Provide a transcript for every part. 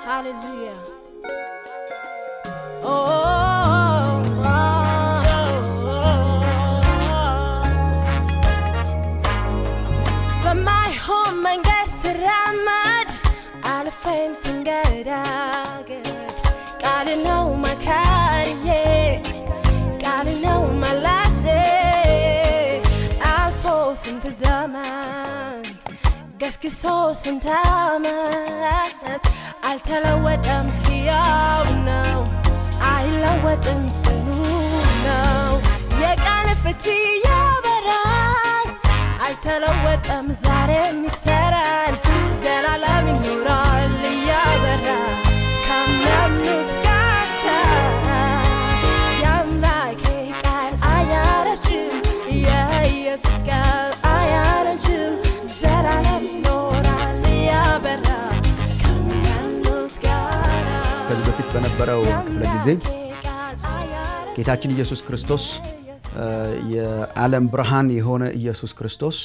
Hallelujah. በማይሆን መንገድ ስራመድ አልፌም ስንገዳገድ ቃል ነው መካሪዬ ቃል ነው መላሴ አልፎ ስንት ዘመን ገስግሶ ስንት ዓመት አልተለወጠም ሕያው ነው አይለወጥም ጽኑ ነው የቃል ፍቺ ያበራል አልተለወጠም ዛሬም ይሰራል ዘላለም ይኖራል እያበራ ካመኑት ጋር የአምላኬ ቃል አያረጅም የኢየሱስ ቃል አያረጅም ዘላለም ይኖራል እያበራ ካመኑት ጋር ከዚህ በፊት በነበረው ክፍለ ጊዜ ጌታችን ኢየሱስ ክርስቶስ የዓለም ብርሃን የሆነ ኢየሱስ ክርስቶስ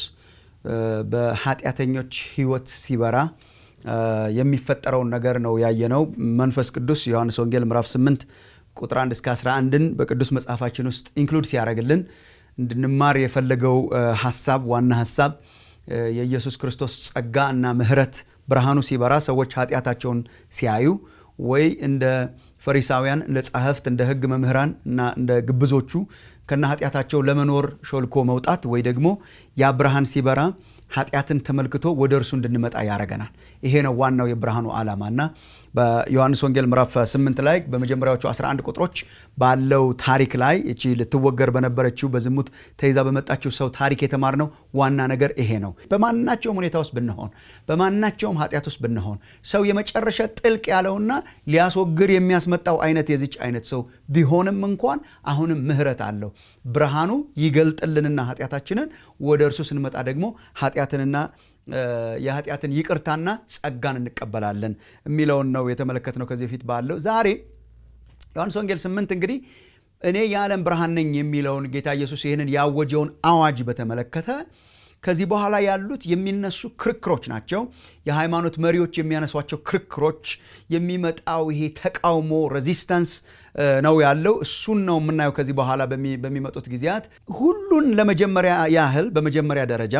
በኃጢአተኞች ሕይወት ሲበራ የሚፈጠረውን ነገር ነው ያየነው። መንፈስ ቅዱስ ዮሐንስ ወንጌል ምዕራፍ 8 ቁጥር 1 እስከ 11ን በቅዱስ መጽሐፋችን ውስጥ ኢንክሉድ ሲያደርግልን እንድንማር የፈለገው ሐሳብ ዋና ሐሳብ የኢየሱስ ክርስቶስ ጸጋ እና ምሕረት ብርሃኑ ሲበራ ሰዎች ኃጢአታቸውን ሲያዩ ወይ እንደ ፈሪሳውያን እንደ ጻሕፍት እንደ ሕግ መምህራን እና እንደ ግብዞቹ ከና ኃጢአታቸው ለመኖር ሾልኮ መውጣት ወይ ደግሞ ያ ብርሃን ሲበራ ኃጢአትን ተመልክቶ ወደ እርሱ እንድንመጣ ያረጋናል። ይሄ ነው ዋናው የብርሃኑ ዓላማና በዮሐንስ ወንጌል ምዕራፍ 8 ላይ በመጀመሪያዎቹ 11 ቁጥሮች ባለው ታሪክ ላይ እቺ ልትወገር በነበረችው በዝሙት ተይዛ በመጣችው ሰው ታሪክ የተማርነው ዋና ነገር ይሄ ነው። በማናቸውም ሁኔታ ውስጥ ብንሆን በማናቸውም ኃጢአት ውስጥ ብንሆን ሰው የመጨረሻ ጥልቅ ያለውና ሊያስወግር የሚያስመጣው አይነት የዚች አይነት ሰው ቢሆንም እንኳን አሁንም ምሕረት አለው። ብርሃኑ ይገልጥልንና ኃጢአታችንን ወደ እርሱ ስንመጣ ደግሞ ኃጢአትንና የኃጢአትን ይቅርታና ጸጋን እንቀበላለን የሚለውን ነው የተመለከትነው ከዚህ በፊት ባለው። ዛሬ ዮሐንስ ወንጌል 8 እንግዲህ እኔ የዓለም ብርሃን ነኝ የሚለውን ጌታ ኢየሱስ ይህንን ያወጀውን አዋጅ በተመለከተ ከዚህ በኋላ ያሉት የሚነሱ ክርክሮች ናቸው። የሃይማኖት መሪዎች የሚያነሷቸው ክርክሮች፣ የሚመጣው ይሄ ተቃውሞ ሬዚስታንስ ነው ያለው። እሱን ነው የምናየው ከዚህ በኋላ በሚመጡት ጊዜያት። ሁሉን ለመጀመሪያ ያህል በመጀመሪያ ደረጃ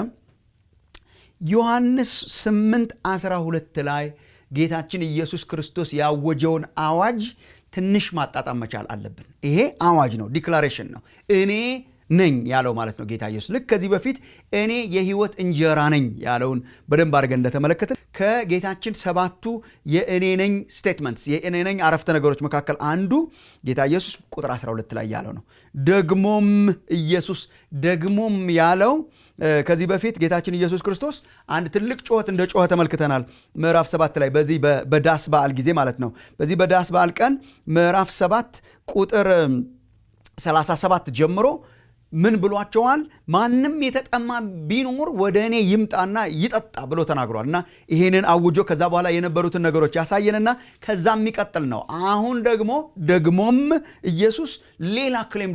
ዮሐንስ 8:12 ላይ ጌታችን ኢየሱስ ክርስቶስ ያወጀውን አዋጅ ትንሽ ማጣጣም መቻል አለብን። ይሄ አዋጅ ነው፣ ዲክላሬሽን ነው። እኔ ነኝ ያለው ማለት ነው ጌታ ኢየሱስ። ልክ ከዚህ በፊት እኔ የሕይወት እንጀራ ነኝ ያለውን በደንብ አድርገን እንደተመለከትን ከጌታችን 7ቱ የእኔ ነኝ ስቴትመንትስ የእኔ ነኝ አረፍተ ነገሮች መካከል አንዱ ጌታ ኢየሱስ ቁጥር 12 ላይ ያለው ነው። ደግሞም ኢየሱስ ደግሞም ያለው ከዚህ በፊት ጌታችን ኢየሱስ ክርስቶስ አንድ ትልቅ ጩኸት እንደ ጮኸ ተመልክተናል። ምዕራፍ 7 ላይ በዚህ በዳስ በዓል ጊዜ ማለት ነው። በዚህ በዳስ በዓል ቀን ምዕራፍ 7 ቁጥር 37 ጀምሮ ምን ብሏቸዋል? ማንም የተጠማ ቢኖር ወደ እኔ ይምጣና ይጠጣ ብሎ ተናግሯል። እና ይሄንን አውጆ ከዛ በኋላ የነበሩትን ነገሮች ያሳየንና ከዛ የሚቀጥል ነው። አሁን ደግሞም ኢየሱስ ሌላ ክሌም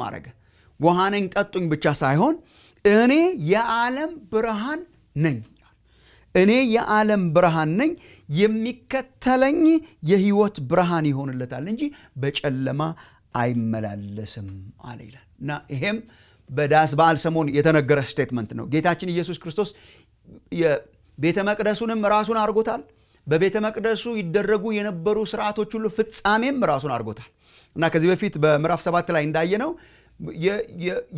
አረገ። ውሃ ነኝ ጠጡኝ ብቻ ሳይሆን እኔ የዓለም ብርሃን ነኝ። እኔ የዓለም ብርሃን ነኝ፣ የሚከተለኝ የሕይወት ብርሃን ይሆንለታል እንጂ በጨለማ አይመላለስም አለ ይላል። እና ይሄም በዳስ በዓል ሰሞን የተነገረ ስቴትመንት ነው። ጌታችን ኢየሱስ ክርስቶስ የቤተ መቅደሱንም ራሱን አድርጎታል። በቤተ መቅደሱ ይደረጉ የነበሩ ስርዓቶች ሁሉ ፍጻሜም ራሱን አድርጎታል። እና ከዚህ በፊት በምዕራፍ 7 ላይ እንዳየነው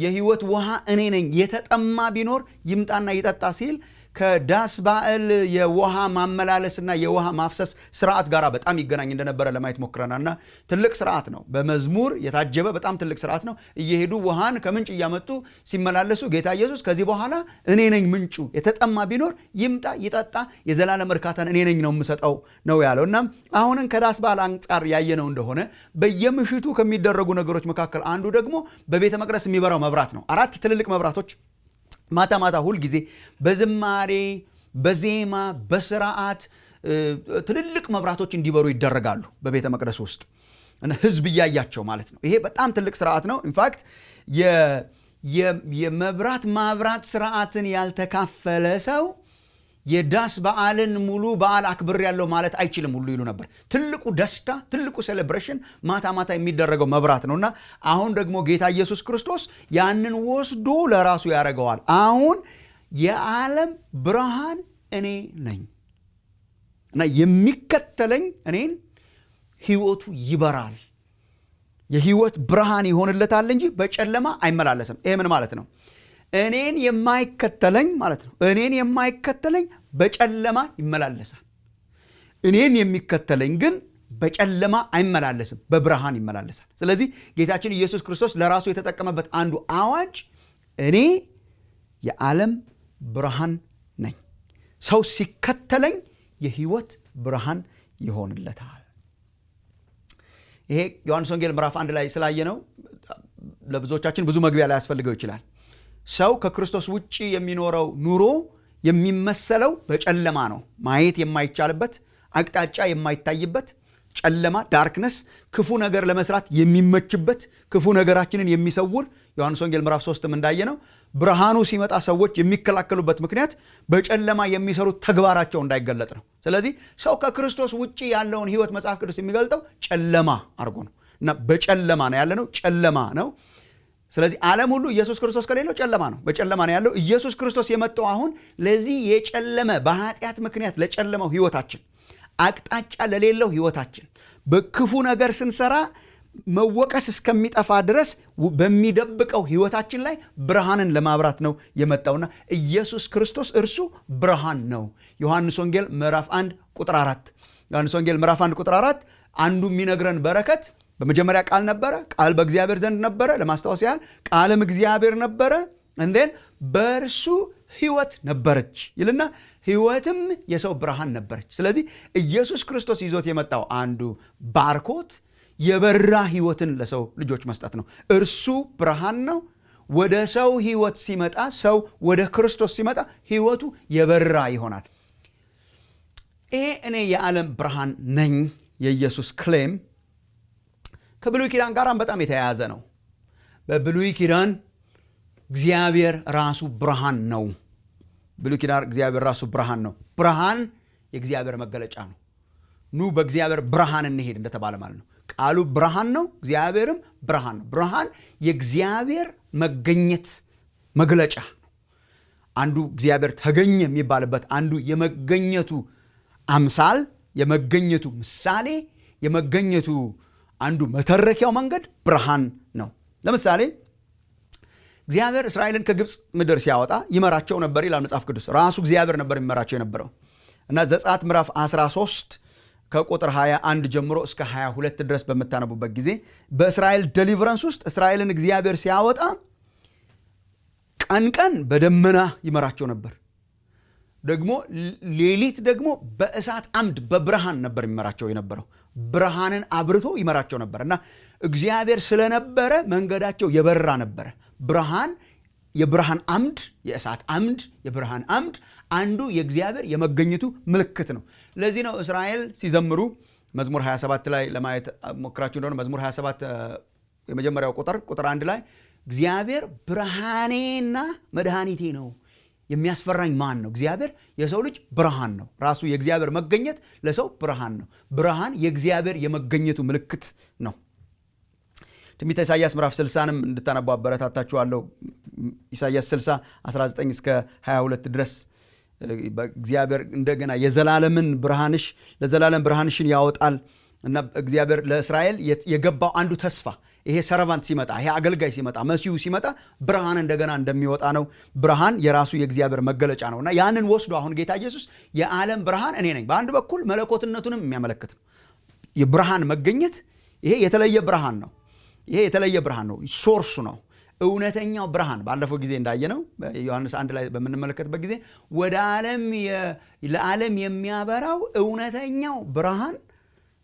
የሕይወት ውሃ እኔ ነኝ፣ የተጠማ ቢኖር ይምጣና ይጠጣ ሲል ከዳስ በዓል የውሃ ማመላለስና የውሃ ማፍሰስ ስርዓት ጋር በጣም ይገናኝ እንደነበረ ለማየት ሞክረናልና ትልቅ ስርዓት ነው። በመዝሙር የታጀበ በጣም ትልቅ ስርዓት ነው። እየሄዱ ውሃን ከምንጭ እያመጡ ሲመላለሱ ጌታ ኢየሱስ ከዚህ በኋላ እኔ ነኝ ምንጩ፣ የተጠማ ቢኖር ይምጣ ይጠጣ፣ የዘላለም እርካታን እኔ ነኝ ነው የምሰጠው ነው ያለው። እና አሁንን ከዳስ በዓል አንጻር ያየነው እንደሆነ በየምሽቱ ከሚደረጉ ነገሮች መካከል አንዱ ደግሞ በቤተ መቅደስ የሚበራው መብራት ነው። 4 ትልልቅ መብራቶች ማታ ማታ ሁል ጊዜ በዝማሬ በዜማ በስርዓት ትልልቅ መብራቶች እንዲበሩ ይደረጋሉ በቤተ መቅደስ ውስጥ እና ህዝብ እያያቸው ማለት ነው። ይሄ በጣም ትልቅ ስርዓት ነው። ኢንፋክት የመብራት ማብራት ስርዓትን ያልተካፈለ ሰው የዳስ በዓልን ሙሉ በዓል አክብር ያለው ማለት አይችልም ሁሉ ይሉ ነበር። ትልቁ ደስታ ትልቁ ሴሌብሬሽን ማታ ማታ የሚደረገው መብራት ነውና አሁን ደግሞ ጌታ ኢየሱስ ክርስቶስ ያንን ወስዶ ለራሱ ያደርገዋል። አሁን የዓለም ብርሃን እኔ ነኝ እና የሚከተለኝ እኔን ሕይወቱ ይበራል፣ የሕይወት ብርሃን ይሆንለታል እንጂ በጨለማ አይመላለስም። ይሄ ምን ማለት ነው? እኔን የማይከተለኝ ማለት ነው። እኔን የማይከተለኝ በጨለማ ይመላለሳል። እኔን የሚከተለኝ ግን በጨለማ አይመላለስም፣ በብርሃን ይመላለሳል። ስለዚህ ጌታችን ኢየሱስ ክርስቶስ ለራሱ የተጠቀመበት አንዱ አዋጅ እኔ የዓለም ብርሃን ነኝ፣ ሰው ሲከተለኝ የሕይወት ብርሃን ይሆንለታል። ይሄ ዮሐንስ ወንጌል ምዕራፍ 1 ላይ ስላየነው ለብዙዎቻችን ብዙ መግቢያ ላይ ያስፈልገው ይችላል። ሰው ከክርስቶስ ውጪ የሚኖረው ኑሮ የሚመሰለው በጨለማ ነው። ማየት የማይቻልበት፣ አቅጣጫ የማይታይበት ጨለማ፣ ዳርክነስ፣ ክፉ ነገር ለመስራት የሚመችበት፣ ክፉ ነገራችንን የሚሰውር ዮሐንስ ወንጌል ምዕራፍ 3ም እንዳየነው ብርሃኑ ሲመጣ ሰዎች የሚከላከሉበት ምክንያት በጨለማ የሚሰሩት ተግባራቸው እንዳይገለጥ ነው። ስለዚህ ሰው ከክርስቶስ ውጪ ያለውን ሕይወት መጽሐፍ ቅዱስ የሚገልጠው ጨለማ አድርጎ ነው እና በጨለማ ነው ያለነው፣ ጨለማ ነው። ስለዚህ ዓለም ሁሉ ኢየሱስ ክርስቶስ ከሌለው ጨለማ ነው፣ በጨለማ ነው ያለው። ኢየሱስ ክርስቶስ የመጣው አሁን ለዚህ የጨለመ በኃጢአት ምክንያት ለጨለመው ሕይወታችን፣ አቅጣጫ ለሌለው ሕይወታችን፣ በክፉ ነገር ስንሰራ መወቀስ እስከሚጠፋ ድረስ በሚደብቀው ሕይወታችን ላይ ብርሃንን ለማብራት ነው የመጣውና ኢየሱስ ክርስቶስ እርሱ ብርሃን ነው። ዮሐንስ ወንጌል ምዕራፍ 1 ቁጥር 4 ዮሐንስ ወንጌል ምዕራፍ 1 ቁጥር 4 አንዱ የሚነግረን በረከት በመጀመሪያ ቃል ነበረ፣ ቃል በእግዚአብሔር ዘንድ ነበረ። ለማስታወስ ያህል ቃልም እግዚአብሔር ነበረ፣ እንዴን በእርሱ ሕይወት ነበረች ይልና ሕይወትም የሰው ብርሃን ነበረች። ስለዚህ ኢየሱስ ክርስቶስ ይዞት የመጣው አንዱ ባርኮት የበራ ሕይወትን ለሰው ልጆች መስጠት ነው። እርሱ ብርሃን ነው። ወደ ሰው ሕይወት ሲመጣ፣ ሰው ወደ ክርስቶስ ሲመጣ ሕይወቱ የበራ ይሆናል። ይሄ እኔ የዓለም ብርሃን ነኝ የኢየሱስ ክሌም ከብሉይ ኪዳን ጋር በጣም የተያያዘ ነው። በብሉይ ኪዳን እግዚአብሔር ራሱ ብርሃን ነው። ብሉይ ኪዳን እግዚአብሔር ራሱ ብርሃን ነው። ብርሃን የእግዚአብሔር መገለጫ ነው። ኑ በእግዚአብሔር ብርሃን እንሄድ እንደተባለ ማለት ነው። ቃሉ ብርሃን ነው፣ እግዚአብሔርም ብርሃን ነው። ብርሃን የእግዚአብሔር መገኘት መግለጫ ነው። አንዱ እግዚአብሔር ተገኘ የሚባልበት አንዱ የመገኘቱ አምሳል፣ የመገኘቱ ምሳሌ፣ የመገኘቱ አንዱ መተረኪያው መንገድ ብርሃን ነው። ለምሳሌ እግዚአብሔር እስራኤልን ከግብፅ ምድር ሲያወጣ ይመራቸው ነበር ይላል መጽሐፍ ቅዱስ። ራሱ እግዚአብሔር ነበር የሚመራቸው የነበረው እና ዘጸአት ምዕራፍ 13 ከቁጥር 21 ጀምሮ እስከ 22 ድረስ በምታነቡበት ጊዜ በእስራኤል ዴሊቨረንስ ውስጥ እስራኤልን እግዚአብሔር ሲያወጣ ቀን ቀን በደመና ይመራቸው ነበር፣ ደግሞ ሌሊት ደግሞ በእሳት አምድ በብርሃን ነበር የሚመራቸው የነበረው። ብርሃንን አብርቶ ይመራቸው ነበር እና እግዚአብሔር ስለነበረ መንገዳቸው የበራ ነበረ። ብርሃን፣ የብርሃን አምድ፣ የእሳት አምድ፣ የብርሃን አምድ አንዱ የእግዚአብሔር የመገኘቱ ምልክት ነው። ለዚህ ነው እስራኤል ሲዘምሩ መዝሙር 27 ላይ ለማየት ሞክራችሁ እንደሆነ መዝሙር 27 የመጀመሪያው ቁጥር 1 ላይ እግዚአብሔር ብርሃኔና መድኃኒቴ ነው፣ የሚያስፈራኝ ማን ነው? እግዚአብሔር የሰው ልጅ ብርሃን ነው። ራሱ የእግዚአብሔር መገኘት ለሰው ብርሃን ነው። ብርሃን የእግዚአብሔር የመገኘቱ ምልክት ነው። ትንቢተ ኢሳይያስ ምዕራፍ 60ንም እንድታነቡ አበረታታችኋለሁ። ኢሳይያስ 60 19 እስከ 22 ድረስ እግዚአብሔር እንደገና የዘላለምን ብርሃንሽ ለዘላለም ብርሃንሽን ያወጣል እና እግዚአብሔር ለእስራኤል የገባው አንዱ ተስፋ ይሄ ሰረቫንት ሲመጣ፣ ይሄ አገልጋይ ሲመጣ፣ መሲሁ ሲመጣ ብርሃን እንደገና እንደሚወጣ ነው። ብርሃን የራሱ የእግዚአብሔር መገለጫ ነውና ያንን ወስዶ አሁን ጌታ ኢየሱስ የዓለም ብርሃን እኔ ነኝ በአንድ በኩል መለኮትነቱንም የሚያመለክት ነው። የብርሃን መገኘት ይሄ የተለየ ብርሃን ነው። ይሄ የተለየ ብርሃን ነው። ሶርሱ ነው። እውነተኛው ብርሃን ባለፈው ጊዜ እንዳየነው ዮሐንስ 1 ላይ በምንመለከትበት ጊዜ ወደ ለዓለም የሚያበራው እውነተኛው ብርሃን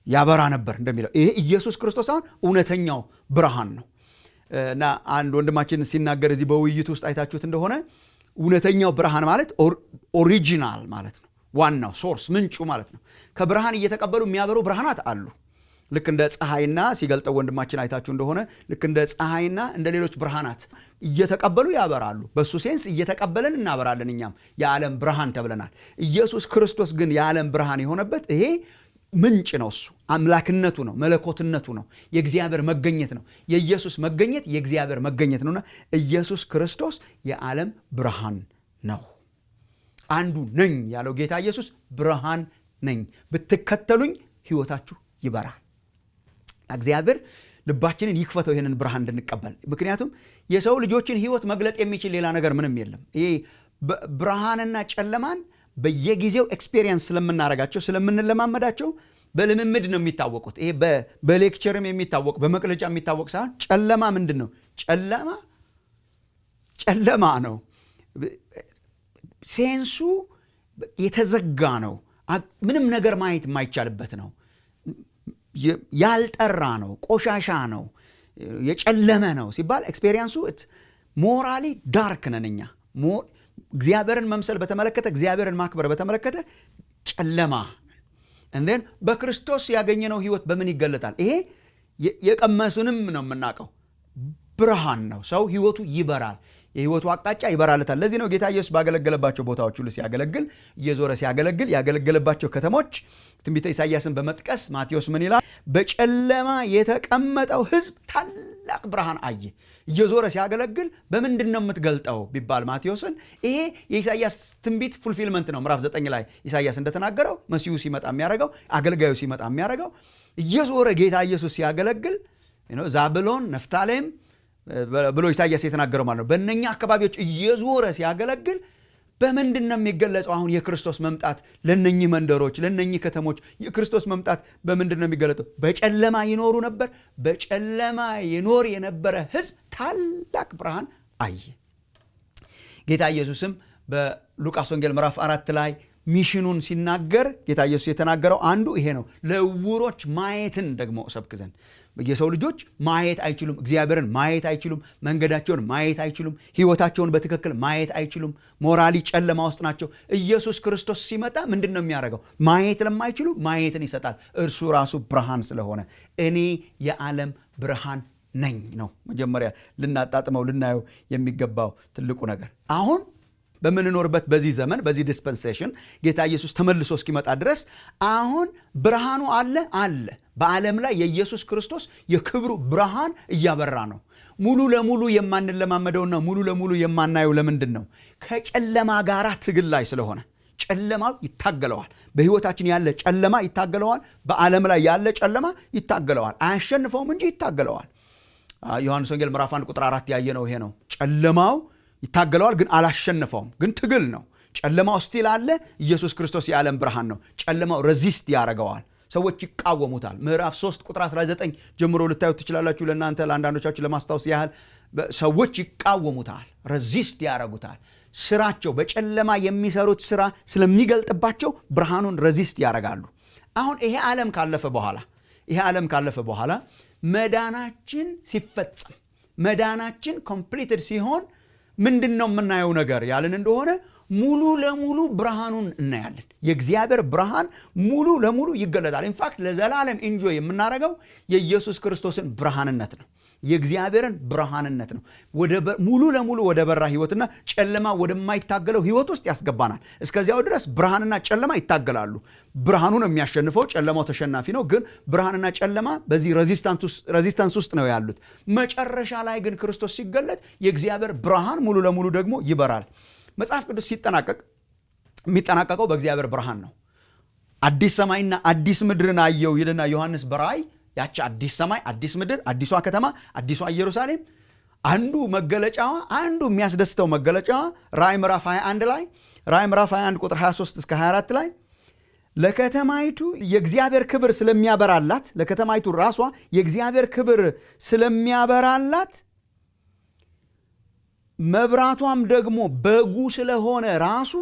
ያበራ ነበር እንደሚለው ይሄ ኢየሱስ ክርስቶስ አሁን እውነተኛው ብርሃን ነው እና አንድ ወንድማችን ሲናገር እዚህ በውይይቱ ውስጥ አይታችሁት እንደሆነ እውነተኛው ብርሃን ማለት ኦሪጂናል ማለት ነው። ዋናው ሶርስ ምንጩ ማለት ነው። ከብርሃን እየተቀበሉ የሚያበሩ ብርሃናት አሉ። ልክ እንደ ፀሐይና ሲገልጠው ወንድማችን አይታችሁ እንደሆነ ልክ እንደ ፀሐይና እንደ ሌሎች ብርሃናት እየተቀበሉ ያበራሉ። በሱ ሴንስ እየተቀበለን እናበራለን። እኛም የዓለም ብርሃን ተብለናል። ኢየሱስ ክርስቶስ ግን የዓለም ብርሃን የሆነበት ይሄ ምንጭ ነው። እሱ አምላክነቱ ነው፣ መለኮትነቱ ነው፣ የእግዚአብሔር መገኘት ነው። የኢየሱስ መገኘት የእግዚአብሔር መገኘት ነውና ኢየሱስ ክርስቶስ የዓለም ብርሃን ነው። አንዱ ነኝ ያለው ጌታ ኢየሱስ ብርሃን ነኝ፣ ብትከተሉኝ ሕይወታችሁ ይበራል። እግዚአብሔር ልባችንን ይክፈተው ይህንን ብርሃን እንድንቀበል። ምክንያቱም የሰው ልጆችን ሕይወት መግለጥ የሚችል ሌላ ነገር ምንም የለም። ይሄ ብርሃንና ጨለማን በየጊዜው ኤክስፔሪየንስ ስለምናረጋቸው ስለምንለማመዳቸው በልምምድ ነው የሚታወቁት። ይሄ በሌክቸርም የሚታወቅ በመቅለጫ የሚታወቅ ሳይሆን ጨለማ ምንድን ነው? ጨለማ ነው። ሴንሱ የተዘጋ ነው። ምንም ነገር ማየት የማይቻልበት ነው። ያልጠራ ነው። ቆሻሻ ነው። የጨለመ ነው ሲባል ኤክስፔሪየንሱ ሞራሊ ዳርክ ነን እኛ። እግዚአብሔርን መምሰል በተመለከተ እግዚአብሔርን ማክበር በተመለከተ ጨለማ እንደን በክርስቶስ ያገኘነው ሕይወት በምን ይገለጣል? ይሄ የቀመሱንም ነው የምናውቀው። ብርሃን ነው። ሰው ሕይወቱ ይበራል። የሕይወቱ አቅጣጫ ይበራለታል። ለዚህ ነው ጌታ ኢየሱስ ባገለገለባቸው ቦታዎች ሁሉ ሲያገለግል እየዞረ ሲያገለግል ያገለገለባቸው ከተሞች ትንቢተ ኢሳይያስን በመጥቀስ ማቴዎስ ምን ይላል? በጨለማ የተቀመጠው ሕዝብ ታላቅ ብርሃን አየ። እየዞረ ሲያገለግል በምንድን ነው የምትገልጠው ቢባል ማቴዎስን ይሄ የኢሳይያስ ትንቢት ፉልፊልመንት ነው። ምዕራፍ 9 ላይ ኢሳይያስ እንደተናገረው መሲሁ ሲመጣ የሚያደርገው አገልጋዩ ሲመጣ የሚያደርገው እየዞረ ጌታ ኢየሱስ ሲያገለግል ዛብሎን፣ ነፍታሌም ብሎ ኢሳይያስ የተናገረው ማለት ነው። በእነኛ አካባቢዎች እየዞረ ሲያገለግል በምንድን ነው የሚገለጸው? አሁን የክርስቶስ መምጣት ለነኚህ መንደሮች ለነኚህ ከተሞች የክርስቶስ መምጣት በምንድን ነው የሚገለጠው? በጨለማ ይኖሩ ነበር። በጨለማ ይኖር የነበረ ሕዝብ ታላቅ ብርሃን አየ። ጌታ ኢየሱስም በሉቃስ ወንጌል ምዕራፍ 4 ላይ ሚሽኑን ሲናገር ጌታ ኢየሱስ የተናገረው አንዱ ይሄ ነው። ለዕውሮች ማየትን ደግሞ እሰብክ ዘንድ። የሰው ልጆች ማየት አይችሉም። እግዚአብሔርን ማየት አይችሉም። መንገዳቸውን ማየት አይችሉም። ሕይወታቸውን በትክክል ማየት አይችሉም። ሞራሊ ጨለማ ውስጥ ናቸው። ኢየሱስ ክርስቶስ ሲመጣ ምንድን ነው የሚያደርገው? ማየት ለማይችሉ ማየትን ይሰጣል። እርሱ ራሱ ብርሃን ስለሆነ እኔ የዓለም ብርሃን ነኝ ነው መጀመሪያ ልናጣጥመው ልናየው የሚገባው ትልቁ ነገር። አሁን በምንኖርበት በዚህ ዘመን በዚህ ዲስፐንሴሽን ጌታ ኢየሱስ ተመልሶ እስኪመጣ ድረስ አሁን ብርሃኑ አለ። በዓለም ላይ የኢየሱስ ክርስቶስ የክብሩ ብርሃን እያበራ ነው። ሙሉ ለሙሉ የማንለማመደውና ሙሉ ለሙሉ የማናየው ለምንድን ነው? ከጨለማ ጋር ትግል ላይ ስለሆነ ጨለማው ይታገለዋል። በሕይወታችን ያለ ጨለማ ይታገለዋል። በዓለም ላይ ያለ ጨለማ ይታገለዋል። አያሸንፈውም እንጂ ይታገለዋል። ዮሐንስ ወንጌል ምዕራፍ 1 ቁጥር 4 ያየነው ይሄ ነው። ጨለማው ይታገለዋል፣ ግን አላሸነፈውም። ግን ትግል ነው። ጨለማው ስቲል አለ። ኢየሱስ ክርስቶስ የዓለም ብርሃን ነው። ጨለማው ረዚስት ያደርገዋል። ሰዎች ይቃወሙታል። ምዕራፍ 3 ቁጥር 19 ጀምሮ ልታዩት ትችላላችሁ። ለእናንተ ለአንዳንዶቻችሁ ለማስታወስ ያህል ሰዎች ይቃወሙታል፣ ረዚስት ያደርጉታል። ስራቸው በጨለማ የሚሰሩት ስራ ስለሚገልጥባቸው ብርሃኑን ረዚስት ያደርጋሉ። አሁን ይሄ ዓለም ካለፈ በኋላ መዳናችን ሲፈጸም መዳናችን ኮምፕሊትድ ሲሆን ምንድን ነው የምናየው ነገር ያልን እንደሆነ ሙሉ ለሙሉ ብርሃኑን እናያለን። የእግዚአብሔር ብርሃን ሙሉ ለሙሉ ይገለጣል። ኢንፋክት ለዘላለም ኢንጆይ የምናደርገው የኢየሱስ ክርስቶስን ብርሃንነት ነው። የእግዚአብሔርን ብርሃንነት ነው። ሙሉ ለሙሉ ወደ በራ ህይወትና ጨለማ ወደማይታገለው ህይወት ውስጥ ያስገባናል። እስከዚያው ድረስ ብርሃንና ጨለማ ይታገላሉ። ብርሃኑ ነው የሚያሸንፈው፣ ጨለማው ተሸናፊ ነው። ግን ብርሃንና ጨለማ በዚህ ሬዚስታንስ ውስጥ ነው ያሉት። መጨረሻ ላይ ግን ክርስቶስ ሲገለጥ የእግዚአብሔር ብርሃን ሙሉ ለሙሉ ደግሞ ይበራል። መጽሐፍ ቅዱስ ሲጠናቀቅ የሚጠናቀቀው በእግዚአብሔር ብርሃን ነው። አዲስ ሰማይና አዲስ ምድርን አየው ይልና ዮሐንስ በራእይ ያቺ አዲስ ሰማይ አዲስ ምድር አዲሷ ከተማ አዲሷ ኢየሩሳሌም አንዱ መገለጫዋ አንዱ የሚያስደስተው መገለጫዋ ራእይ ምዕራፍ 21 ላይ ራእይ ምዕራፍ 21 ቁጥር 23 እስከ 24 ላይ ለከተማይቱ የእግዚአብሔር ክብር ስለሚያበራላት ለከተማይቱ ራሷ የእግዚአብሔር ክብር ስለሚያበራላት መብራቷም ደግሞ በጉ ስለሆነ ራሱ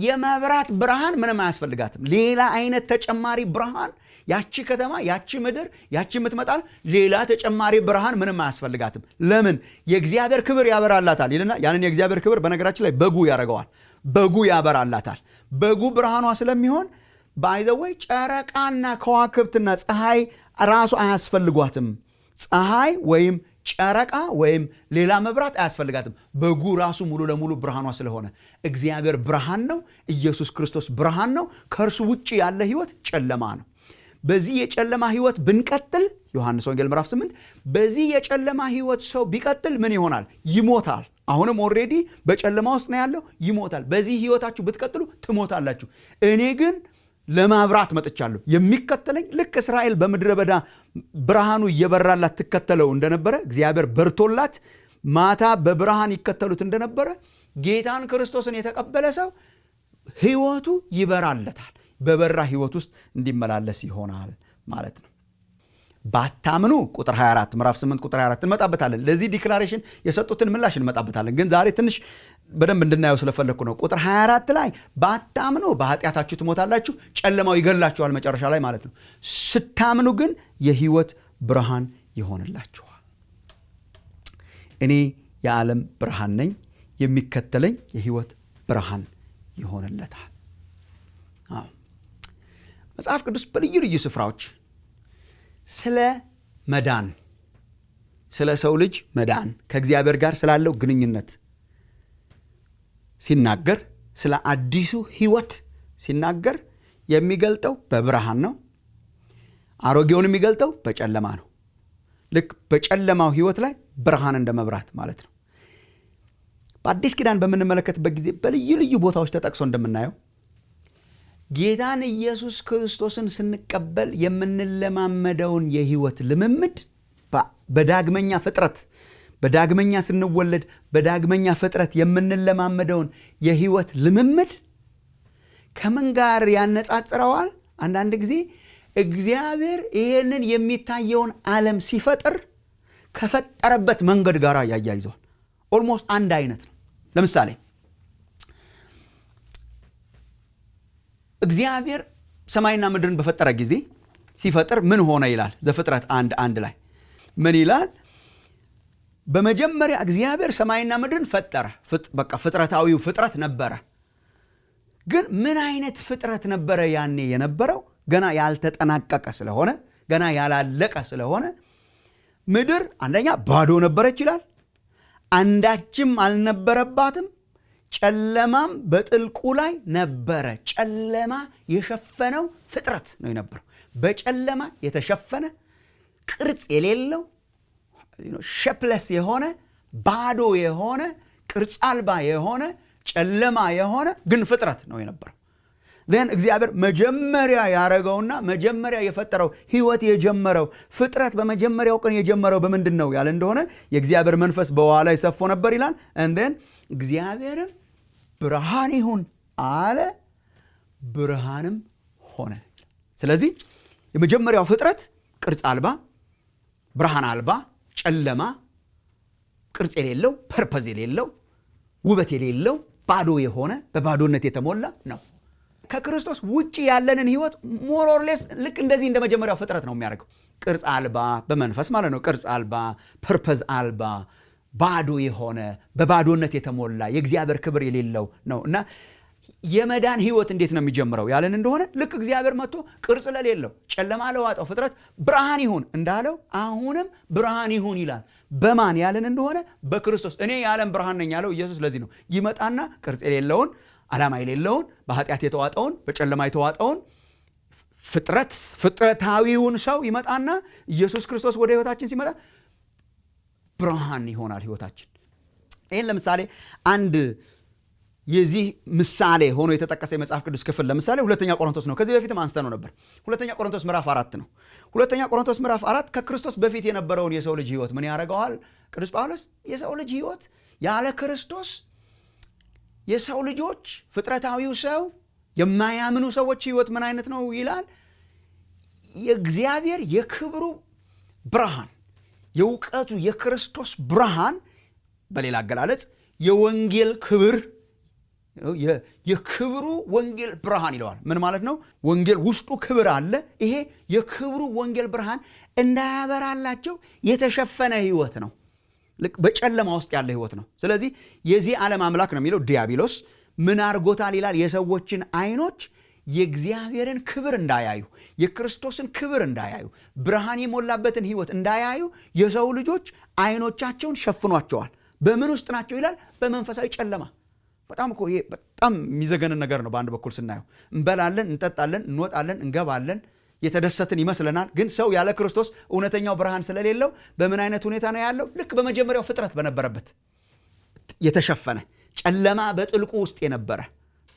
የመብራት ብርሃን ምንም አያስፈልጋትም። ሌላ አይነት ተጨማሪ ብርሃን ያቺ ከተማ ያቺ ምድር ያቺ የምትመጣል ሌላ ተጨማሪ ብርሃን ምንም አያስፈልጋትም። ለምን? የእግዚአብሔር ክብር ያበራላታል ይልና ያንን የእግዚአብሔር ክብር በነገራችን ላይ በጉ ያደርገዋል። በጉ ያበራላታል። በጉ ብርሃኗ ስለሚሆን ባይ ዘ ወይ ጨረቃና ከዋክብትና ፀሐይ ራሱ አያስፈልጓትም። ፀሐይ ወይም ጨረቃ ወይም ሌላ መብራት አያስፈልጋትም። በጉ ራሱ ሙሉ ለሙሉ ብርሃኗ ስለሆነ እግዚአብሔር ብርሃን ነው። ኢየሱስ ክርስቶስ ብርሃን ነው። ከእርሱ ውጭ ያለ ህይወት ጨለማ ነው። በዚህ የጨለማ ህይወት ብንቀጥል ዮሐንስ ወንጌል ምዕራፍ 8 በዚህ የጨለማ ህይወት ሰው ቢቀጥል ምን ይሆናል? ይሞታል። አሁንም ኦልሬዲ በጨለማ ውስጥ ነው ያለው፣ ይሞታል። በዚህ ህይወታችሁ ብትቀጥሉ ትሞታላችሁ። እኔ ግን ለማብራት መጥቻለሁ። የሚከተለኝ ልክ እስራኤል በምድረ በዳ ብርሃኑ እየበራላት ትከተለው እንደነበረ እግዚአብሔር በርቶላት ማታ በብርሃን ይከተሉት እንደነበረ ጌታን ክርስቶስን የተቀበለ ሰው ህይወቱ ይበራለታል። በበራ ህይወት ውስጥ እንዲመላለስ ይሆናል ማለት ነው። ባታምኑ ቁጥር 24 ምዕራፍ 8 ቁጥር 24 እንመጣበታለን። ለዚህ ዲክላሬሽን የሰጡትን ምላሽ እንመጣበታለን። ግን ዛሬ ትንሽ በደንብ እንድናየው ስለፈለግኩ ነው። ቁጥር 24 ላይ ባታምኑ በኃጢአታችሁ ትሞታላችሁ፣ ጨለማው ይገላችኋል መጨረሻ ላይ ማለት ነው። ስታምኑ ግን የህይወት ብርሃን ይሆንላችኋል። እኔ የዓለም ብርሃን ነኝ፣ የሚከተለኝ የህይወት ብርሃን ይሆንለታል። መጽሐፍ ቅዱስ በልዩ ልዩ ስፍራዎች ስለ መዳን፣ ስለ ሰው ልጅ መዳን ከእግዚአብሔር ጋር ስላለው ግንኙነት ሲናገር፣ ስለ አዲሱ ህይወት ሲናገር የሚገልጠው በብርሃን ነው። አሮጌውን የሚገልጠው በጨለማ ነው። ልክ በጨለማው ህይወት ላይ ብርሃን እንደ መብራት ማለት ነው። በአዲስ ኪዳን በምንመለከትበት ጊዜ በልዩ ልዩ ቦታዎች ተጠቅሶ እንደምናየው ጌታን ኢየሱስ ክርስቶስን ስንቀበል የምንለማመደውን የህይወት ልምምድ በዳግመኛ ፍጥረት፣ በዳግመኛ ስንወለድ በዳግመኛ ፍጥረት የምንለማመደውን የህይወት ልምምድ ከምን ጋር ያነጻጽረዋል? አንዳንድ ጊዜ እግዚአብሔር ይህንን የሚታየውን ዓለም ሲፈጥር ከፈጠረበት መንገድ ጋር ያያይዘዋል። ኦልሞስት አንድ አይነት ነው። ለምሳሌ እግዚአብሔር ሰማይና ምድርን በፈጠረ ጊዜ ሲፈጥር ምን ሆነ ይላል ዘፍጥረት 1:1 ላይ ምን ይላል? በመጀመሪያ እግዚአብሔር ሰማይና ምድርን ፈጠረ። በቃ ፍጥረታዊው ፍጥረት ነበረ። ግን ምን አይነት ፍጥረት ነበረ ያኔ የነበረው? ገና ያልተጠናቀቀ ስለሆነ፣ ገና ያላለቀ ስለሆነ ምድር አንደኛ ባዶ ነበረች ይላል። አንዳችም አልነበረባትም። ጨለማም በጥልቁ ላይ ነበረ። ጨለማ የሸፈነው ፍጥረት ነው የነበረው። በጨለማ የተሸፈነ ቅርጽ የሌለው ሸፕለስ የሆነ ባዶ የሆነ ቅርጽ አልባ የሆነ ጨለማ የሆነ ግን ፍጥረት ነው የነበረው። then እግዚአብሔር መጀመሪያ ያረገውና መጀመሪያ የፈጠረው ህይወት የጀመረው ፍጥረት በመጀመሪያው ቀን የጀመረው በምንድን ነው ያለ እንደሆነ የእግዚአብሔር መንፈስ በውሃ ላይ ሰፎ ነበር ይላል። and then እግዚአብሔርም ብርሃን ይሁን አለ፣ ብርሃንም ሆነ። ስለዚህ የመጀመሪያው ፍጥረት ቅርጽ አልባ፣ ብርሃን አልባ፣ ጨለማ፣ ቅርጽ የሌለው፣ ፐርፐዝ የሌለው፣ ውበት የሌለው፣ ባዶ የሆነ በባዶነት የተሞላ ነው። ከክርስቶስ ውጪ ያለንን ህይወት ሞር ኦር ሌስ ልክ እንደዚህ እንደ መጀመሪያው ፍጥረት ነው የሚያደርገው። ቅርጽ አልባ በመንፈስ ማለት ነው። ቅርጽ አልባ፣ ፐርፐዝ አልባ፣ ባዶ የሆነ በባዶነት የተሞላ የእግዚአብሔር ክብር የሌለው ነው እና የመዳን ህይወት እንዴት ነው የሚጀምረው ያለን እንደሆነ ልክ እግዚአብሔር መጥቶ ቅርጽ ለሌለው ጨለማ ለዋጠው ፍጥረት ብርሃን ይሁን እንዳለው አሁንም ብርሃን ይሁን ይላል። በማን ያለን እንደሆነ በክርስቶስ። እኔ የዓለም ብርሃን ነኝ ያለው ኢየሱስ ለዚህ ነው። ይመጣና ቅርጽ የሌለውን፣ ዓላማ የሌለውን፣ በኃጢአት የተዋጠውን፣ በጨለማ የተዋጠውን ፍጥረታዊውን ሰው ይመጣና ኢየሱስ ክርስቶስ ወደ ህይወታችን ሲመጣ ብርሃን ይሆናል ህይወታችን። ይህን ለምሳሌ አንድ የዚህ ምሳሌ ሆኖ የተጠቀሰ የመጽሐፍ ቅዱስ ክፍል ለምሳሌ ሁለተኛ ቆሮንቶስ ነው። ከዚህ በፊትም አንስተነው ነበር። ሁለተኛ ቆሮንቶስ ምዕራፍ 4 ነው። ሁለተኛ ቆሮንቶስ ምዕራፍ 4 ከክርስቶስ በፊት የነበረውን የሰው ልጅ ህይወት ምን ያደርገዋል? ቅዱስ ጳውሎስ የሰው ልጅ ህይወት ያለ ክርስቶስ የሰው ልጆች ፍጥረታዊው ሰው የማያምኑ ሰዎች ህይወት ምን አይነት ነው ይላል? የእግዚአብሔር የክብሩ ብርሃን፣ የእውቀቱ የክርስቶስ ብርሃን፣ በሌላ አገላለጽ የወንጌል ክብር፣ የክብሩ ወንጌል ብርሃን ይለዋል። ምን ማለት ነው? ወንጌል ውስጡ ክብር አለ። ይሄ የክብሩ ወንጌል ብርሃን እንዳያበራላቸው የተሸፈነ ህይወት ነው። ልክ በጨለማ ውስጥ ያለ ህይወት ነው። ስለዚህ የዚህ ዓለም አምላክ ነው የሚለው ዲያብሎስ ምን አርጎታል ይላል? የሰዎችን አይኖች የእግዚአብሔርን ክብር እንዳያዩ፣ የክርስቶስን ክብር እንዳያዩ፣ ብርሃን የሞላበትን ህይወት እንዳያዩ የሰው ልጆች አይኖቻቸውን ሸፍኗቸዋል። በምን ውስጥ ናቸው ይላል? በመንፈሳዊ ጨለማ። በጣም እኮ ይሄ በጣም የሚዘገንን ነገር ነው። በአንድ በኩል ስናየው እንበላለን፣ እንጠጣለን፣ እንወጣለን፣ እንገባለን፣ የተደሰትን ይመስለናል። ግን ሰው ያለ ክርስቶስ እውነተኛው ብርሃን ስለሌለው በምን አይነት ሁኔታ ነው ያለው? ልክ በመጀመሪያው ፍጥረት በነበረበት የተሸፈነ ጨለማ በጥልቁ ውስጥ የነበረ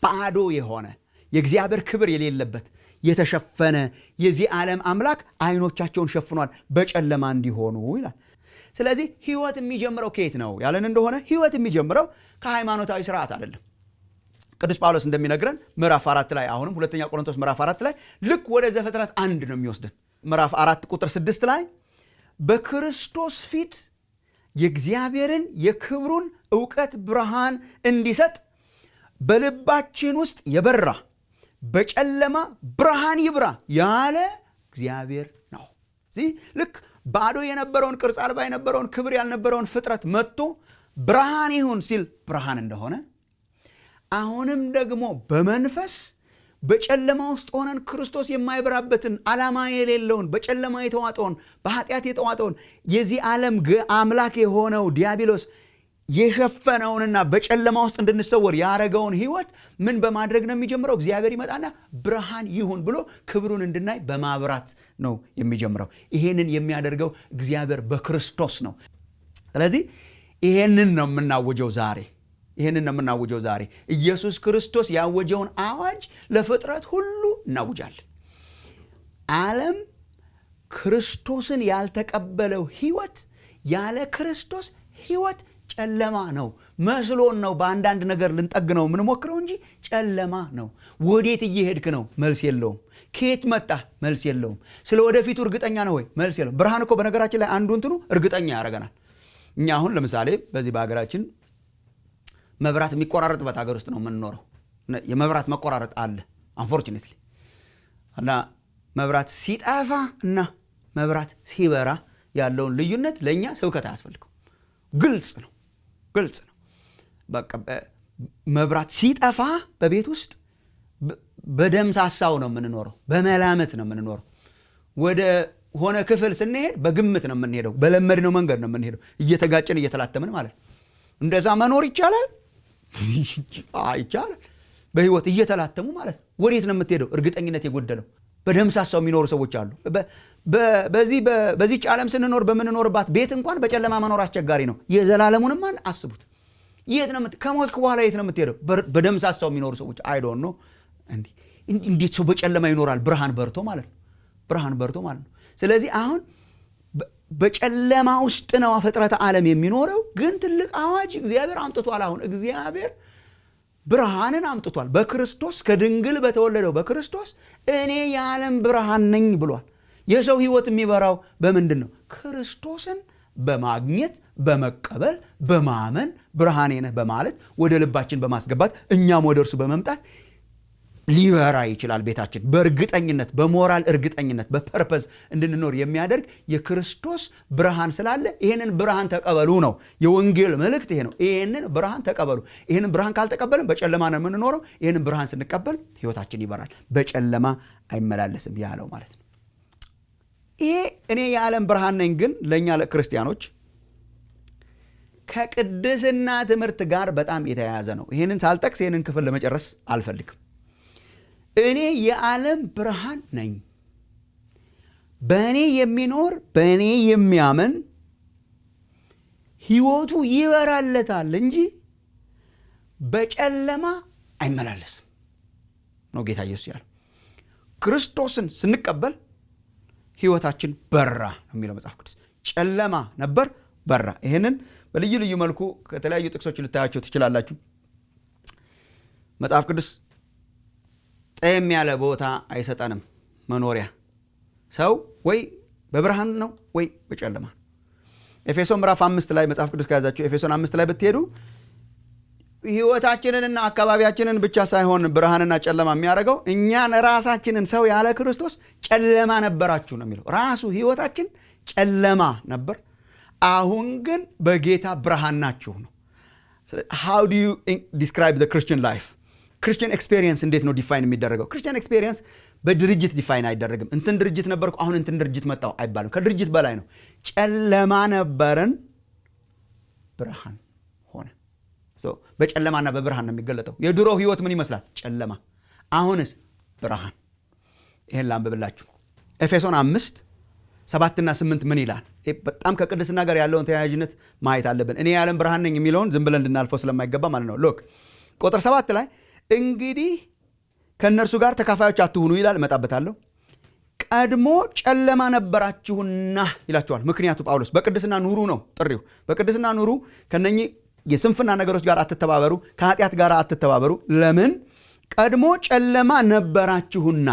ባዶ የሆነ የእግዚአብሔር ክብር የሌለበት የተሸፈነ የዚህ ዓለም አምላክ አይኖቻቸውን ሸፍኗል በጨለማ እንዲሆኑ ይላል። ስለዚህ ህይወት የሚጀምረው ከየት ነው ያለን እንደሆነ ህይወት የሚጀምረው ከሃይማኖታዊ ስርዓት አይደለም። ቅዱስ ጳውሎስ እንደሚነግረን ምዕራፍ 4 ላይ አሁንም ሁለተኛ ቆሮንቶስ ምዕራፍ 4 ላይ ልክ ወደ ዘፍጥረት 1 ነው የሚወስደን። ምዕራፍ 4 ቁጥር 6 ላይ በክርስቶስ ፊት የእግዚአብሔርን የክብሩን ዕውቀት ብርሃን እንዲሰጥ በልባችን ውስጥ የበራ በጨለማ ብርሃን ይብራ ያለ እግዚአብሔር ነው። እዚህ ልክ ባዶ የነበረውን ቅርጽ አልባ የነበረውን ክብር ያልነበረውን ፍጥረት መጥቶ ብርሃን ይሁን ሲል ብርሃን እንደሆነ አሁንም ደግሞ በመንፈስ በጨለማ ውስጥ ሆነን ክርስቶስ የማይበራበትን ዓላማ የሌለውን በጨለማ የተዋጠውን በኃጢአት የተዋጠውን የዚህ ዓለም አምላክ የሆነው ዲያብሎስ የሸፈነውንና በጨለማ ውስጥ እንድንሰወር ያረገውን ህይወት ምን በማድረግ ነው የሚጀምረው? እግዚአብሔር ይመጣና ብርሃን ይሁን ብሎ ክብሩን እንድናይ በማብራት ነው የሚጀምረው። ይሄንን የሚያደርገው እግዚአብሔር በክርስቶስ ነው። ስለዚህ ይሄንን ነው የምናውጀው ዛሬ ኢየሱስ ክርስቶስ ያወጀውን አዋጅ ለፍጥረት ሁሉ እናውጃለን። ዓለም ክርስቶስን ያልተቀበለው ህይወት ያለ ክርስቶስ ህይወት ጨለማ ነው መስሎን ነው በአንዳንድ ነገር ልንጠግነው የምንሞክረው እንጂ ጨለማ ነው። ወዴት እየሄድክ ነው? መልስ የለውም። ከየት መጣ? መልስ የለውም። ስለ ወደፊቱ እርግጠኛ ነው ወይ? መልስ የለውም። ብርሃን እኮ በነገራችን ላይ አንዱ እንትኑ እርግጠኛ ያደርገናል። እኛ አሁን ለምሳሌ በዚህ በሀገራችን መብራት የሚቆራረጥበት ሀገር ውስጥ ነው የምንኖረው። የመብራት መቆራረጥ አለ አንፎርቹኔትሊ። እና መብራት ሲጠፋ እና መብራት ሲበራ ያለውን ልዩነት ለእኛ ስብከት አያስፈልግም። ግልጽ ነው። በቃ መብራት ሲጠፋ በቤት ውስጥ በደምሳሳው ነው የምንኖረው፣ በመላመት ነው የምንኖረው። ወደ ሆነ ክፍል ስንሄድ በግምት ነው የምንሄደው፣ በለመድነው መንገድ ነው የምንሄደው፣ እየተጋጨን እየተላተምን ማለት ነው። እንደዛ መኖር ይቻላል? ይቻላል። በህይወት እየተላተሙ ማለት ነው። ወዴት ነው የምትሄደው? እርግጠኝነት የጎደለው በደምሳሳው የሚኖሩ ሰዎች አሉ። በዚህ ዓለም ስንኖር በምንኖርባት ቤት እንኳን በጨለማ መኖር አስቸጋሪ ነው። የዘላለሙንም አስቡት። የት ነው ከሞትክ በኋላ የት ነው የምትሄደው? በደምሳሳው የሚኖሩ ሰዎች አይ ዶንት ኖ። እንዴት ሰው በጨለማ ይኖራል? ብርሃን በርቶ ማለት ነው። ስለዚህ አሁን በጨለማ ውስጥ ነው ፍጥረተ ዓለም የሚኖረው። ግን ትልቅ አዋጅ እግዚአብሔር አምጥቷል። አሁን እግዚአብሔር ብርሃንን አምጥቷል። በክርስቶስ ከድንግል በተወለደው በክርስቶስ እኔ የዓለም ብርሃን ነኝ ብሏል። የሰው ህይወት የሚበራው በምንድን ነው? ክርስቶስን በማግኘት በመቀበል በማመን ብርሃኔ ነህ በማለት ወደ ልባችን በማስገባት እኛም ወደ እርሱ በመምጣት ሊበራ ይችላል ቤታችን። በእርግጠኝነት በሞራል እርግጠኝነት በፐርፐዝ እንድንኖር የሚያደርግ የክርስቶስ ብርሃን ስላለ ይህንን ብርሃን ተቀበሉ ነው የወንጌል መልእክት። ይሄ ነው። ይህንን ብርሃን ተቀበሉ። ይህንን ብርሃን ካልተቀበልን በጨለማ ነው የምንኖረው። ይህንን ብርሃን ስንቀበል ህይወታችን ይበራል፣ በጨለማ አይመላለስም ያለው ማለት ነው። ይሄ እኔ የዓለም ብርሃን ነኝ ግን ለእኛ ለክርስቲያኖች ከቅድስና ትምህርት ጋር በጣም የተያያዘ ነው። ይህንን ሳልጠቅስ ይህንን ክፍል ለመጨረስ አልፈልግም። እኔ የዓለም ብርሃን ነኝ፣ በእኔ የሚኖር በእኔ የሚያምን ህይወቱ ይበራለታል እንጂ በጨለማ አይመላለስም ነው ጌታ ኢየሱስ ያለው። ክርስቶስን ስንቀበል ህይወታችን በራ ነው የሚለው መጽሐፍ ቅዱስ። ጨለማ ነበር፣ በራ። ይህንን በልዩ ልዩ መልኩ ከተለያዩ ጥቅሶች ልታያቸው ትችላላችሁ። መጽሐፍ ቅዱስ ጤም ያለ ቦታ አይሰጠንም መኖሪያ። ሰው ወይ በብርሃን ነው ወይ በጨለማ። ኤፌሶን ምዕራፍ 5 ላይ መጽሐፍ ቅዱስ ከያዛችሁ ኤፌሶን 5 ላይ ብትሄዱ ህይወታችንንና አካባቢያችንን ብቻ ሳይሆን ብርሃንና ጨለማ የሚያደርገው እኛን ራሳችንን ሰው ያለ ክርስቶስ ጨለማ ነበራችሁ ነው የሚለው። ራሱ ህይወታችን ጨለማ ነበር፣ አሁን ግን በጌታ ብርሃን ናችሁ ነው። how do you describe the Christian life? ክርስቲያን ኤክስፔሪየንስ እንዴት ነው ዲፋይን የሚደረገው? ክርስቲያን ኤክስፔሪየንስ በድርጅት ዲፋይን አይደረግም። እንትን ድርጅት ነበርኩ አሁን እንትን ድርጅት መጣሁ አይባልም። ከድርጅት በላይ ነው። ጨለማ ነበርን፣ ብርሃን ሆነ። በጨለማና በብርሃን ነው የሚገለጠው። የድሮ ህይወት ምን ይመስላል? ጨለማ። አሁንስ ብርሃን። ይህን ላንብብላችሁ። ኤፌሶን 5:7-8 ምን ይላል? በጣም ከቅድስና ጋር ያለውን ተያያዥነት ማየት አለብን። እኔ የዓለም ብርሃን ነኝ የሚለውን ዝም ብለን እንድናልፈው ስለማይገባ ማለት ነው። ሎክ ቁጥር 7 ላይ እንግዲህ ከእነርሱ ጋር ተካፋዮች አትሁኑ ይላል። እመጣበታለሁ። ቀድሞ ጨለማ ነበራችሁና ይላችኋል። ምክንያቱ ጳውሎስ በቅድስና ኑሩ ነው ጥሪው። በቅድስና ኑሩ፣ ከነኚህ የስንፍና ነገሮች ጋር አትተባበሩ፣ ከኃጢአት ጋር አትተባበሩ። ለምን? ቀድሞ ጨለማ ነበራችሁና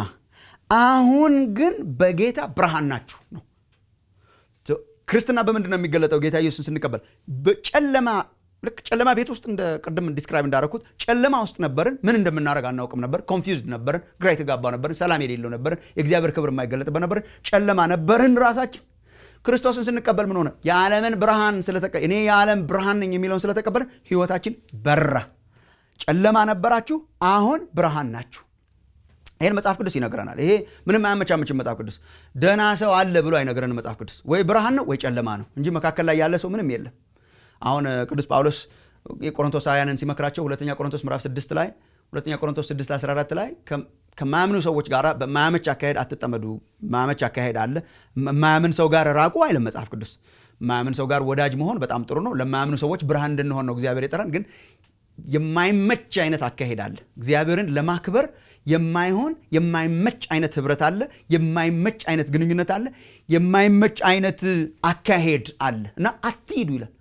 አሁን ግን በጌታ ብርሃን ናችሁ ነው። ክርስትና በምንድን ነው የሚገለጠው? ጌታ ኢየሱስን ስንቀበል በጨለማ ልክ ጨለማ ቤት ውስጥ እንደ ቅድም ዲስክራይብ እንዳደረኩት ጨለማ ውስጥ ነበርን። ምን እንደምናደርግ አናውቅም ነበር። ኮንፊውዝድ ነበርን፣ ግራ የተጋባ ነበርን፣ ሰላም የሌለው ነበርን፣ የእግዚአብሔር ክብር የማይገለጥበት ነበርን፣ ጨለማ ነበርን ራሳችን። ክርስቶስን ስንቀበል ምን ሆነ? የዓለምን ብርሃን እኔ የዓለም ብርሃን ነኝ የሚለውን ስለተቀበልን ህይወታችን በራ። ጨለማ ነበራችሁ፣ አሁን ብርሃን ናችሁ። ይህን መጽሐፍ ቅዱስ ይነግረናል። ይሄ ምንም አያመቻመችም። መጽሐፍ ቅዱስ ደህና ሰው አለ ብሎ አይነግረን። መጽሐፍ ቅዱስ ወይ ብርሃን ነው ወይ ጨለማ ነው እንጂ መካከል ላይ ያለ ሰው ምንም የለም። አሁን ቅዱስ ጳውሎስ የቆሮንቶሳውያንን ሲመክራቸው ሁለተኛ ቆሮንቶስ ምዕራፍ 6 ላይ ሁለተኛ ቆሮንቶስ 6:14 ላይ ከማያምኑ ሰዎች ጋር በማያመች አካሄድ አትጠመዱ፣ ማያመች አካሄድ አለ፣ ማያምን ሰው ጋር ራቁ አይልም መጽሐፍ ቅዱስ። ማያምን ሰው ጋር ወዳጅ መሆን በጣም ጥሩ ነው። ለማያምኑ ሰዎች ብርሃን እንድንሆን ነው እግዚአብሔር የጠራን። ግን የማይመች አይነት አካሄድ አለ። እግዚአብሔርን ለማክበር የማይሆን የማይመች አይነት ህብረት አለ። የማይመች አይነት ግንኙነት አለ። የማይመች አይነት አካሄድ አለ እና አትሂዱ ይላል።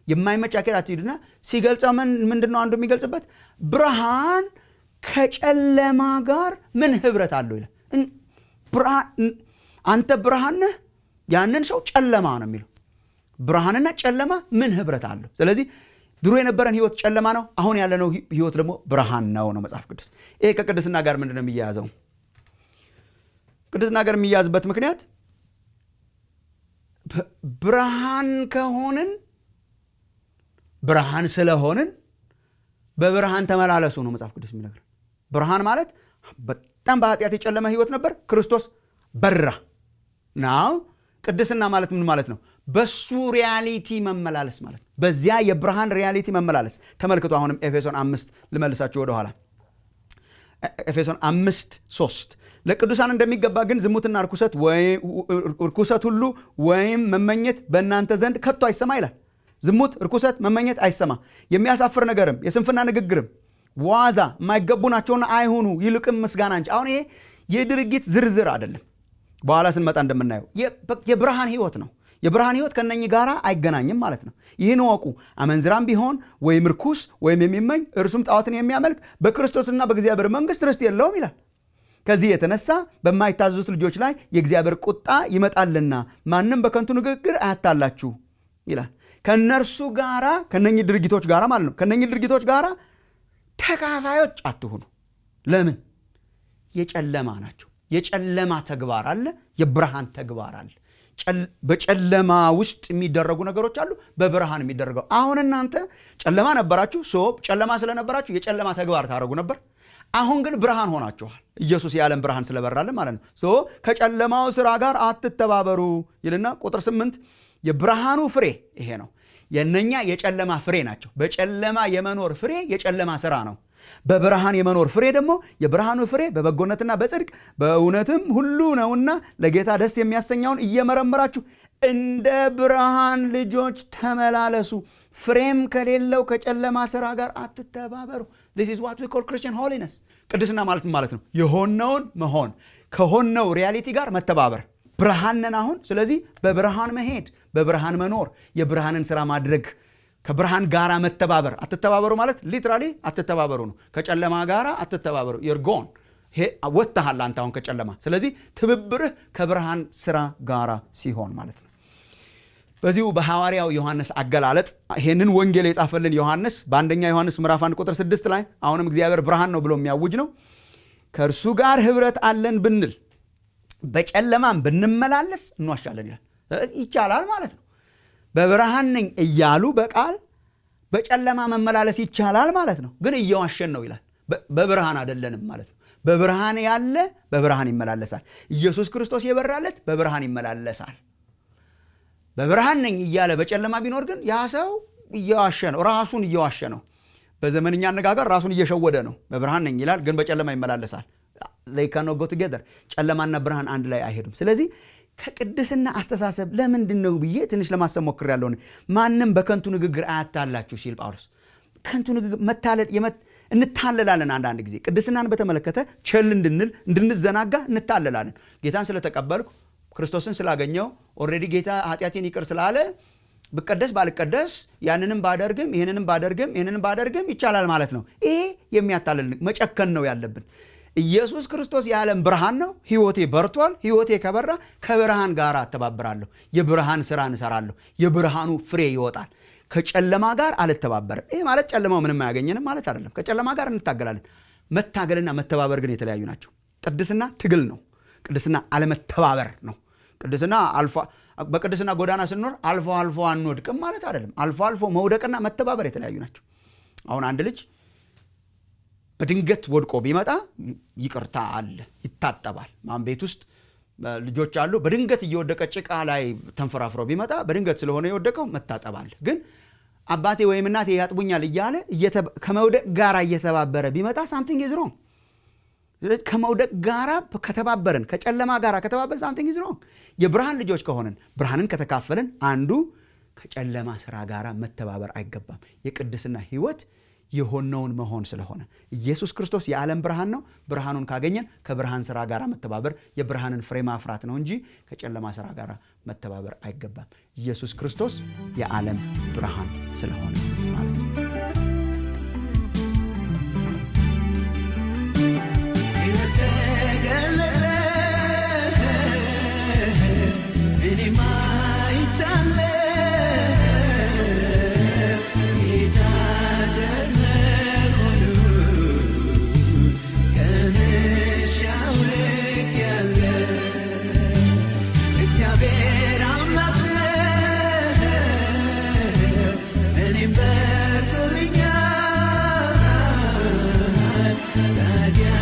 የማይመች አካሄድ አትሂዱና ሲገልጸው ምንድነው አንዱ የሚገልጽበት? ብርሃን ከጨለማ ጋር ምን ህብረት አለው ይላል። አንተ ብርሃን ነህ፣ ያንን ሰው ጨለማ ነው የሚለው። ብርሃንና ጨለማ ምን ህብረት አለው? ስለዚህ ድሮ የነበረን ህይወት ጨለማ ነው፣ አሁን ያለነው ህይወት ደግሞ ብርሃን ነው ነው መጽሐፍ ቅዱስ። ይሄ ከቅድስና ጋር ምንድነው የሚያያዘው? ቅድስና ጋር የሚያያዝበት ምክንያት ብርሃን ከሆንን ብርሃን ስለሆንን በብርሃን ተመላለሱ ነው መጽሐፍ ቅዱስ የሚነግረን። ብርሃን ማለት በጣም በኃጢአት የጨለመ ህይወት ነበር፣ ክርስቶስ በራ ነው። ቅድስና ማለት ምን ማለት ነው? በሱ ሪያሊቲ መመላለስ ማለት ነው። በዚያ የብርሃን ሪያሊቲ መመላለስ። ተመልክቶ አሁንም ኤፌሶን 5 ልመልሳችሁ ወደኋላ። ኤፌሶን 5:3 ለቅዱሳን እንደሚገባ ግን ዝሙትና ርኩሰት ሁሉ ወይም መመኘት በእናንተ ዘንድ ከቶ አይሰማ ይላል። ዝሙት፣ ርኩሰት፣ መመኘት አይሰማ። የሚያሳፍር ነገርም የስንፍና ንግግርም ዋዛ የማይገቡ ናቸውና አይሁኑ፣ ይልቅም ምስጋና እንጂ። አሁን ይሄ የድርጊት ዝርዝር አይደለም። በኋላ ስንመጣ እንደምናየው የብርሃን ህይወት ነው። የብርሃን ህይወት ከነኚህ ጋር አይገናኝም ማለት ነው። ይህን ወቁ። አመንዝራም ቢሆን ወይም ርኩስ ወይም የሚመኝ እርሱም ጣዖትን የሚያመልክ በክርስቶስና በእግዚአብሔር መንግሥት ርስት የለውም ይላል። ከዚህ የተነሳ በማይታዘዙት ልጆች ላይ የእግዚአብሔር ቁጣ ይመጣልና ማንም በከንቱ ንግግር አያታላችሁ ይላል። ከነርሱ ጋራ ከነኚህ ድርጊቶች ጋራ ማለት ነው። ከነኚህ ድርጊቶች ጋራ ተካፋዮች አትሁኑ። ለምን? የጨለማ ናቸው። የጨለማ ተግባር አለ፣ የብርሃን ተግባር አለ። በጨለማ ውስጥ የሚደረጉ ነገሮች አሉ፣ በብርሃን የሚደረገው። አሁን እናንተ ጨለማ ነበራችሁ፣ ጨለማ ስለነበራችሁ የጨለማ ተግባር ታደርጉ ነበር። አሁን ግን ብርሃን ሆናችኋል። ኢየሱስ የዓለም ብርሃን ስለበራልን ማለት ነው። ከጨለማው ስራ ጋር አትተባበሩ ይልና ቁጥር 8 የብርሃኑ ፍሬ ይሄ ነው። የነኛ የጨለማ ፍሬ ናቸው። በጨለማ የመኖር ፍሬ የጨለማ ስራ ነው። በብርሃን የመኖር ፍሬ ደግሞ የብርሃኑ ፍሬ በበጎነትና በጽድቅ በእውነትም ሁሉ ነውና ለጌታ ደስ የሚያሰኘውን እየመረመራችሁ እንደ ብርሃን ልጆች ተመላለሱ። ፍሬም ከሌለው ከጨለማ ስራ ጋር አትተባበሩ። This is what we call Christian holiness። ቅድስና ማለት ነው የሆነውን መሆን፣ ከሆነው ሪያሊቲ ጋር መተባበር። ብርሃን ነን አሁን። ስለዚህ በብርሃን መሄድ፣ በብርሃን መኖር፣ የብርሃንን ስራ ማድረግ፣ ከብርሃን ጋራ መተባበር። አትተባበሩ ማለት ሊትራሊ አትተባበሩ ነው። ከጨለማ ጋራ አትተባበሩ። የርጎን ወጥተሃል አንተ አሁን ከጨለማ። ስለዚህ ትብብርህ ከብርሃን ስራ ጋራ ሲሆን ማለት ነው። በዚሁ በሐዋርያው ዮሐንስ አገላለጥ ይሄንን ወንጌል የጻፈልን ዮሐንስ በአንደኛ ዮሐንስ ምዕራፍ 1 ቁጥር 6 ላይ አሁንም እግዚአብሔር ብርሃን ነው ብሎ የሚያውጅ ነው። ከእርሱ ጋር ህብረት አለን ብንል በጨለማም ብንመላለስ እንዋሻለን ይላል። ይቻላል ማለት ነው። በብርሃን ነኝ እያሉ በቃል በጨለማ መመላለስ ይቻላል ማለት ነው። ግን እየዋሸን ነው ይላል። በብርሃን አይደለንም ማለት ነው። በብርሃን ያለ በብርሃን ይመላለሳል። ኢየሱስ ክርስቶስ የበራለት በብርሃን ይመላለሳል። በብርሃን ነኝ እያለ በጨለማ ቢኖር ግን ያ ሰው እየዋሸ ነው፣ ራሱን እየዋሸ ነው። በዘመንኛ አነጋገር ራሱን እየሸወደ ነው። በብርሃን ነኝ ይላል ግን በጨለማ ይመላለሳል። they cannot go together። ጨለማና ብርሃን አንድ ላይ አይሄዱም። ስለዚህ ከቅድስና አስተሳሰብ ለምንድን ነው ብዬ ትንሽ ለማሰብ ሞክሬያለሁ። ማንም በከንቱ ንግግር አያታላችሁ ሲል ጳውሎስ ከንቱ ንግግር መታለል እንታለላለን። አንዳንድ ጊዜ ቅድስናን በተመለከተ ቸል እንድንዘናጋ እንታለላለን። ጌታን ስለተቀበልኩ ክርስቶስን ስላገኘው ኦልሬዲ ጌታ ኃጢአቴን ይቅር ስላለ ብቀደስ ባልቀደስ ያንንም ባደርግም ይሄንንም ባደርግም ይቻላል ማለት ነው። ይሄ የሚያታልል መጨከን ነው ያለብን። ኢየሱስ ክርስቶስ የዓለም ብርሃን ነው። ህይወቴ በርቷል። ህይወቴ ከበራ ከብርሃን ጋር አተባብራለሁ። የብርሃን ስራ እንሰራለሁ። የብርሃኑ ፍሬ ይወጣል። ከጨለማ ጋር አልተባበርም። ይሄ ማለት ጨለማው ምንም አያገኘንም ማለት አይደለም። ከጨለማ ጋር እንታገላለን። መታገልና መተባበር ግን የተለያዩ ናቸው። ቅድስና ትግል ነው። ቅድስና አለመተባበር ነው። ቅድስና በቅድስና ጎዳና ስንኖር አልፎ አልፎ አንወድቅም ማለት አይደለም። አልፎ አልፎ መውደቅና መተባበር የተለያዩ ናቸው። አሁን አንድ ልጅ በድንገት ወድቆ ቢመጣ ይቅርታ አለ፣ ይታጠባል። ማን ቤት ውስጥ ልጆች አሉ። በድንገት እየወደቀ ጭቃ ላይ ተንፈራፍሮ ቢመጣ በድንገት ስለሆነ የወደቀው መታጠብ አለ። ግን አባቴ ወይም እናቴ ያጥቡኛል እያለ ከመውደቅ ጋራ እየተባበረ ቢመጣ ሳምቲንግ ኢዝ ሮንግ። ስለዚህ ከመውደቅ ጋራ ከተባበርን፣ ከጨለማ ጋራ ከተባበርን ሳምቲንግ ኢዝ ሮንግ። የብርሃን ልጆች ከሆንን ብርሃንን ከተካፈልን አንዱ ከጨለማ ስራ ጋራ መተባበር አይገባም። የቅድስና ህይወት የሆነውን መሆን ስለሆነ ኢየሱስ ክርስቶስ የዓለም ብርሃን ነው። ብርሃኑን ካገኘን ከብርሃን ስራ ጋር መተባበር የብርሃንን ፍሬ ማፍራት ነው እንጂ ከጨለማ ስራ ጋር መተባበር አይገባም። ኢየሱስ ክርስቶስ የዓለም ብርሃን ስለሆነ ማለት ነው። again.